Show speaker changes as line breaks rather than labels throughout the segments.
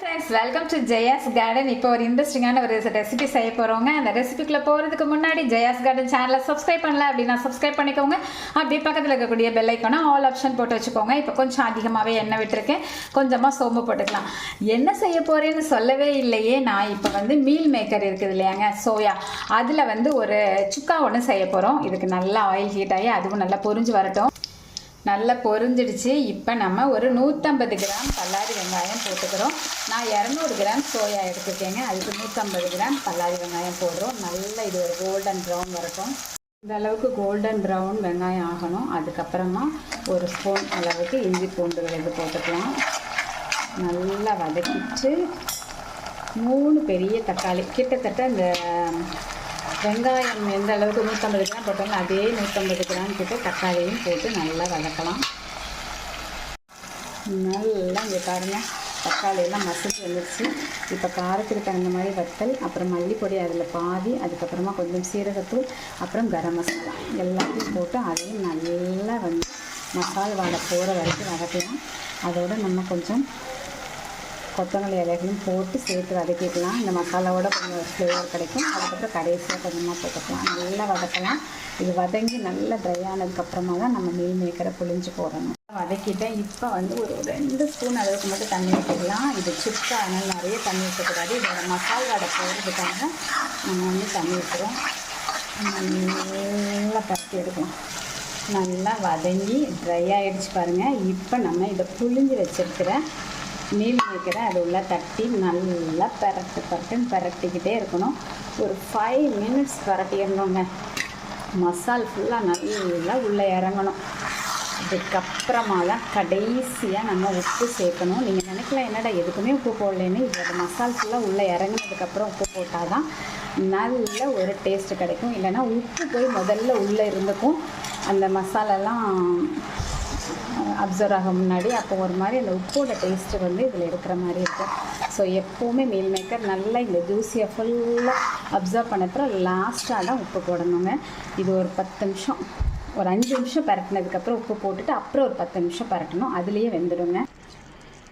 Friends, welcome to Jaya's garden. இப்போ ஒரு இன்ட்ரெஸ்டிங்கான ஒரு ரெசிபி செய்ய போகிறோங்க. அந்த ரெசிபிக்குள்ளே போகிறதுக்கு முன்னாடி ஜெயாஸ் கார்டன் சேனலை சப்ஸ்கிரைப் பண்ணல அப்படின்னா சப்ஸ்கிரைப் பண்ணிக்கோங்க. அப்படியே பக்கத்தில் இருக்கக்கூடிய பெல் ஐக்கானை ஆல் ஆப்ஷன் போட்டு வச்சுக்கோங்க. இப்போ கொஞ்சம் அதிகமாகவே எண்ணெய் விட்டுருக்கேன், கொஞ்சமாக சோம்பு போட்டுக்கலாம். என்ன செய்ய போகிறேன்னு சொல்லவே இல்லையே. நான் இப்போ மீல் மேக்கர் இருக்குது இல்லையாங்க, சோயா, அதில் ஒரு சுக்கா ஒன்று செய்ய போகிறோம். இதுக்கு நல்லா ஆயில் ஹீட் ஆகி அதுவும் நல்லா பொரிஞ்சு வரட்டும். நல்லா பொரிஞ்சிடுச்சு. இப்போ நம்ம ஒரு 150 கிராம் பல்லாரி வெங்காயம் போட்டுக்கிறோம். நான் 200 கிராம் சோயா எடுத்துருக்கேங்க. அதுக்கு 150 கிராம் பல்லாரி வெங்காயம் போடுறோம். நல்லா இது ஒரு கோல்டன் ப்ரௌன் வரட்டும். இந்த அளவுக்கு கோல்டன் ப்ரௌன் வெங்காயம் ஆகணும். அதுக்கப்புறமா ஒரு ஸ்பூன் அளவுக்கு இஞ்சி பூண்டு விழுது போட்டுக்கலாம். நல்லா வதக்கிட்டு 3 பெரிய தக்காளி, கிட்டத்தட்ட இந்த வெங்காயம் எந்த அளவுக்கு 150 கிராம் போட்டாங்க அதே 150 கிராம் கிட்ட தக்காளியும் போட்டு நல்லா வதக்கலாம். நல்லா இங்கே பாருங்கள், தக்காளியெல்லாம் மசிச்சு வந்துடுச்சு. இப்போ காரத்துக்கு தகுந்த மாதிரி வத்தல், அப்புறம் மல்லிப்பொடி அதில் பாதி, அதுக்கப்புறமா கொஞ்சம் சீரகத்தூள், அப்புறம் கரம் மசாலா எல்லாத்தையும் போட்டு அதையும் நல்லா மசால் வாடை போகிற வரைக்கும் வதக்கலாம். அதோடு நம்ம கொஞ்சம் கொத்தமல்லி இலைகளும் போட்டு சேர்த்து வதக்கிக்கலாம். இந்த மசாலாவோட கொஞ்சம் ஃப்ளேவர் கிடைக்கும். அதுக்கப்புறம் கடைசியாக கொஞ்சமாக போட்டுக்கலாம். நல்லா வதக்கலாம். இது வதங்கி நல்லா ட்ரை ஆனதுக்கப்புறமா தான் நம்ம மீல் மேக்கரை புழிஞ்சு போடணும். வதக்கிட்டேன். இப்போ ஒரு 2 ஸ்பூன் அளவுக்கு மட்டும் தண்ணி ஊற்றிக்கலாம். இது சுக்கா, அதனால் நிறைய தண்ணி ஊற்றக்கூடாது. இதோட மசால் வடை போடுறதுக்காக நம்ம தண்ணி ஊற்றுறோம். நல்லா பருத்தி எடுக்கலாம். நல்லா வதங்கி ட்ரை ஆகிடுச்சு பாருங்கள். இப்போ நம்ம இதை புழிஞ்சு வச்சுருக்கிற மீல் மேக்கரை அது உள்ள தட்டி நல்லா பரட்டிக்கிட்டே இருக்கணும். ஒரு 5 மினிட்ஸ் பரட்டிடணுங்க. மசால் ஃபுல்லாக நல்லா உள்ளே இறங்கணும். இதுக்கப்புறமா தான் கடைசியாக நம்ம உப்பு சேர்க்கணும். நீங்கள் நினைக்கலாம் என்னடா எதுக்குமே உப்பு போடலேன்னு. இதோட மசால் ஃபுல்லாக உள்ளே இறங்கினதுக்கப்புறம் உப்பு போட்டால் தான் நல்ல ஒரு டேஸ்ட்டு கிடைக்கும். இல்லைன்னா உப்பு போய் முதல்ல உள்ளே இருந்துக்கும், அந்த மசாலாலாம் அப்சர்வ் ஆக முன்னாடி. அப்போ ஒரு மாதிரி அந்த உப்போட டேஸ்ட்டு இதில் இருக்கிற மாதிரி இருக்கும். ஸோ எப்போவுமே மீல் மேக்கர் நல்லா இந்த ஜூஸியை ஃபுல்லாக அப்சர்வ் பண்ணப்புறம் லாஸ்ட்டாக தான் உப்பு போடணுங்க. இது ஒரு 10 நிமிஷம், ஒரு 5 நிமிஷம் பரட்டினதுக்கப்புறம் உப்பு போட்டுட்டு அப்புறம் ஒரு 10 நிமிஷம் பரட்டணும். அதுலேயே வெந்துடுங்க.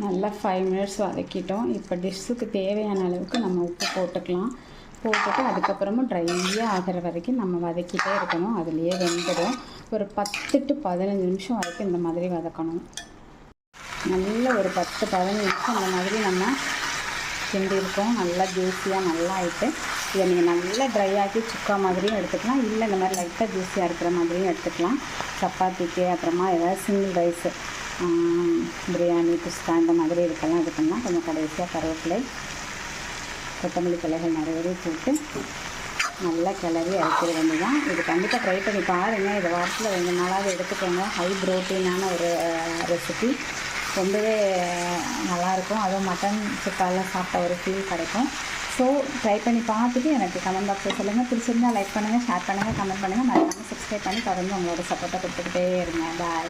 நல்லா 5 மினிட்ஸ் வதக்கிட்டோம். இப்போ டிஷ்ஷுக்கு தேவையான அளவுக்கு நம்ம உப்பு போட்டுக்கலாம். போட்டுட்டு அதுக்கப்புறமும் ட்ரையாக ஆகிற வரைக்கும் நம்ம வதக்கிட்டே இருக்கணும். அதுலேயே வெந்துடும். ஒரு 10 to 15 நிமிஷம் வரைக்கும் இந்த மாதிரி வதக்கணும். நல்ல ஒரு 10-15 நிமிஷம் இந்த மாதிரி நம்ம கிண்டியிருக்கோம். நல்லா ஜூஸியாக நல்லா ஆகிட்டு இதை நீங்கள் நல்லா ட்ரை ஆக்கி சுக்கா மாதிரியும் எடுத்துக்கலாம். இல்லை இந்த மாதிரி லைட்டாக ஜூஸியாக இருக்கிற மாதிரியும் எடுத்துக்கலாம். சப்பாத்திக்கு, அப்புறமா ஏதாவது சிங்கிள் ரைஸு, பிரியாணி, குஸ்கா இந்த மாதிரி இருக்கலாம். இது பண்ணால் கொஞ்சம் கடைசியாக கருவேப்பிலை, கொத்தமல்லி கிளைகள் நிறையவே போட்டு நல்லா கிளறி அரைக்கிற வேண்டி தான். இது கண்டிப்பாக ட்ரை பண்ணி பாருங்கள். இதை வாரத்தில் 2 நாளாவது எடுத்துக்கோங்க. ஹை ப்ரோட்டீனான ஒரு ரெசிபி, ரொம்பவே நல்லாயிருக்கும். அதுவும் மட்டன் சுக்காலாம் சாப்பிட்ட ஒரு ஃபீல் கிடைக்கும். ஸோ ட்ரை பண்ணி பார்த்துட்டு எனக்கு கமெண்ட் பாக்ஸில் சொல்லுங்கள். பிடிச்சிருந்தால் லைக் பண்ணுங்கள், ஷேர் பண்ணுங்கள், கமெண்ட் பண்ணுங்கள். மறக்காமல் சப்ஸ்கிரைப் பண்ணி தொடர்ந்து உங்களோட சப்போர்ட்டை கொடுத்துக்கிட்டே இருங்க. பாய்.